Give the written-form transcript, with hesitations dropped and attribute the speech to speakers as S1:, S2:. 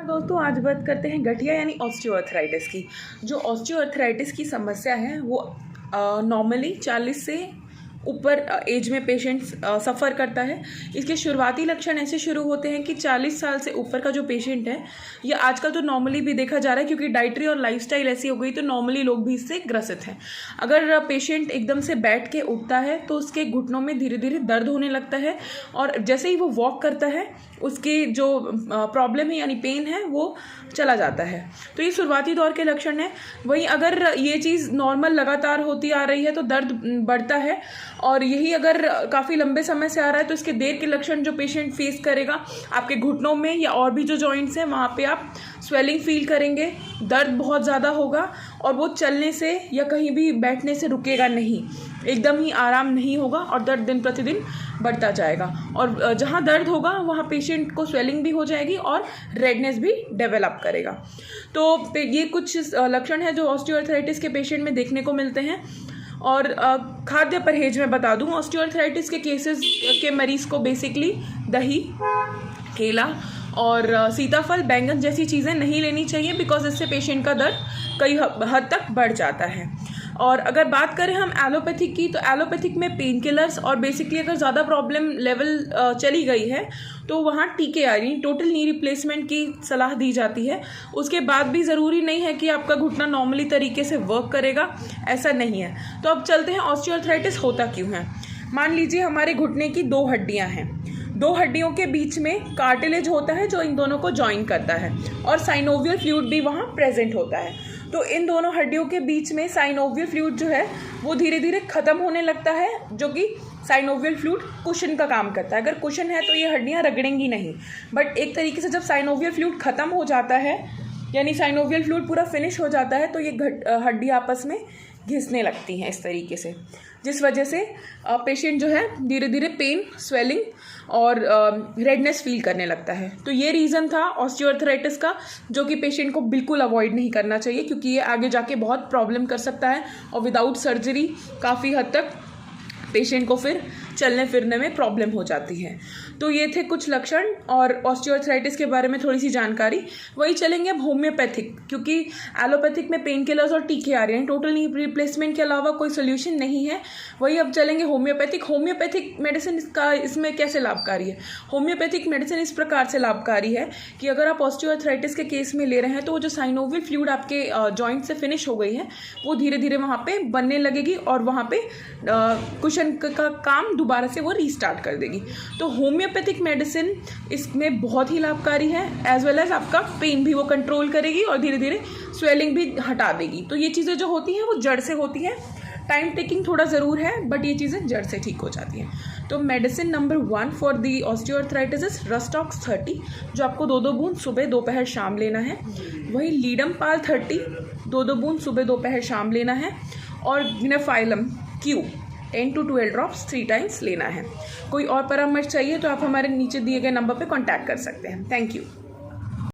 S1: दोस्तों आज बात करते हैं गठिया यानी ऑस्टियोआर्थराइटिस की। जो ऑस्टियोआर्थराइटिस की समस्या है वो नॉर्मली 40 से ऊपर एज में पेशेंट सफ़र करता है। इसके शुरुआती लक्षण ऐसे शुरू होते हैं कि 40 साल से ऊपर का जो पेशेंट है, ये आजकल तो नॉर्मली भी देखा जा रहा है क्योंकि डाइटरी और लाइफस्टाइल ऐसी हो गई तो नॉर्मली लोग भी इससे ग्रसित हैं। अगर पेशेंट एकदम से बैठ के उठता है तो उसके घुटनों में धीरे धीरे दर्द होने लगता है और जैसे ही वो वॉक करता है उसकी जो प्रॉब्लम है यानी पेन है वो चला जाता है। तो ये शुरुआती दौर के लक्षण हैं। वहीं अगर ये चीज़ नॉर्मल लगातार होती आ रही है तो दर्द बढ़ता है और यही अगर काफ़ी लंबे समय से आ रहा है तो इसके देर के लक्षण जो पेशेंट फेस करेगा, आपके घुटनों में या और भी जो जॉइंट्स हैं वहाँ पे आप स्वेलिंग फील करेंगे, दर्द बहुत ज़्यादा होगा और वो चलने से या कहीं भी बैठने से रुकेगा नहीं, एकदम ही आराम नहीं होगा और दर्द दिन प्रतिदिन बढ़ता जाएगा। और जहाँ दर्द होगा वहाँ पेशेंट को स्वेलिंग भी हो जाएगी और रेडनेस भी डेवलप करेगा। तो ये कुछ लक्षण हैं जो ऑस्टियोआर्थराइटिस के पेशेंट में देखने को मिलते हैं। और खाद्य परहेज में बता दूं, ऑस्टियोआर्थराइटिस के केसेस के मरीज़ को बेसिकली दही, केला और सीताफल, बैंगन जैसी चीज़ें नहीं लेनी चाहिए बिकॉज इससे पेशेंट का दर्द कई हद तक बढ़ जाता है। और अगर बात करें हम एलोपैथिक की, तो एलोपैथिक में पेन किलर्स और बेसिकली अगर ज़्यादा प्रॉब्लम लेवल चली गई है तो वहाँ टीके यानी टोटल नी रिप्लेसमेंट की सलाह दी जाती है। उसके बाद भी ज़रूरी नहीं है कि आपका घुटना नॉर्मली तरीके से वर्क करेगा, ऐसा नहीं है। तो अब चलते हैं ऑस्टियोआर्थराइटिस होता क्यों है। मान लीजिए हमारे घुटने की 2 हड्डियाँ हैं, 2 हड्डियों के बीच में कार्टिलेज होता है जो इन दोनों को जॉइन करता है और साइनोवियल फ्लूइड भी वहाँ प्रेजेंट होता है। तो इन दोनों हड्डियों के बीच में साइनोवियल फ्लूइड जो है वो धीरे धीरे ख़त्म होने लगता है, जो कि साइनोवियल फ्लूइड कुशन का काम करता है। अगर कुशन है तो ये हड्डियाँ रगड़ेंगी नहीं, बट एक तरीके से जब साइनोवियल फ्लूइड ख़त्म हो जाता है यानी साइनोवियल फ्लूइड पूरा फिनिश हो जाता है तो ये हड्डी आपस में घिसने लगती हैं इस तरीके से, जिस वजह से पेशेंट जो है धीरे धीरे पेन, स्वेलिंग और रेडनेस फील करने लगता है। तो ये रीज़न था ऑस्टियोआर्थराइटिस का, जो कि पेशेंट को बिल्कुल अवॉइड नहीं करना चाहिए क्योंकि ये आगे जाके बहुत प्रॉब्लम कर सकता है और विदाउट सर्जरी काफ़ी हद तक पेशेंट को फिर चलने फिरने में प्रॉब्लम हो जाती है। तो ये थे कुछ लक्षण और ऑस्टियोआर्थराइटिस के बारे में थोड़ी सी जानकारी। वही चलेंगे अब होम्योपैथिक, क्योंकि एलोपैथिक में पेन किलर्स और टीके आ रहे हैं, टोटल नी रिप्लेसमेंट के अलावा कोई सोल्यूशन नहीं है। वही अब चलेंगे होम्योपैथिक। होम्योपैथिक मेडिसिन इसमें कैसे लाभकारी है। होम्योपैथिक मेडिसिन इस प्रकार से लाभकारी है कि अगर आप ऑस्टियोआर्थराइटिस के केस में ले रहे हैं तो वो जो साइनोवियल फ्लूइड आपके जॉइंट से फिनिश हो गई है वो धीरे धीरे वहाँ पर बनने लगेगी और वहाँ पर कुशन का काम दोबारा से वो रीस्टार्ट कर देगी। तो होम्योपैथिक मेडिसिन इसमें बहुत ही लाभकारी है, एज वेल एज आपका पेन भी वो कंट्रोल करेगी और धीरे धीरे स्वेलिंग भी हटा देगी। तो ये चीज़ें जो होती हैं वो जड़ से होती हैं, टाइम टेकिंग थोड़ा ज़रूर है बट ये चीज़ें जड़ से ठीक हो जाती हैं। तो medicine number 1 for the osteoarthritis is rhus tox 30, जो आपको 2-2 बूंद सुबह दोपहर शाम लेना है। वही लीडमपाल 30, 2-2 बूंद सुबह दोपहर शाम लेना है। और गिनेफाइलम Q 10 to 12 ड्रॉप्स 3 टाइम्स लेना है। कोई और परामर्श चाहिए तो आप हमारे नीचे दिए गए नंबर पर कॉन्टैक्ट कर सकते हैं। Thank you.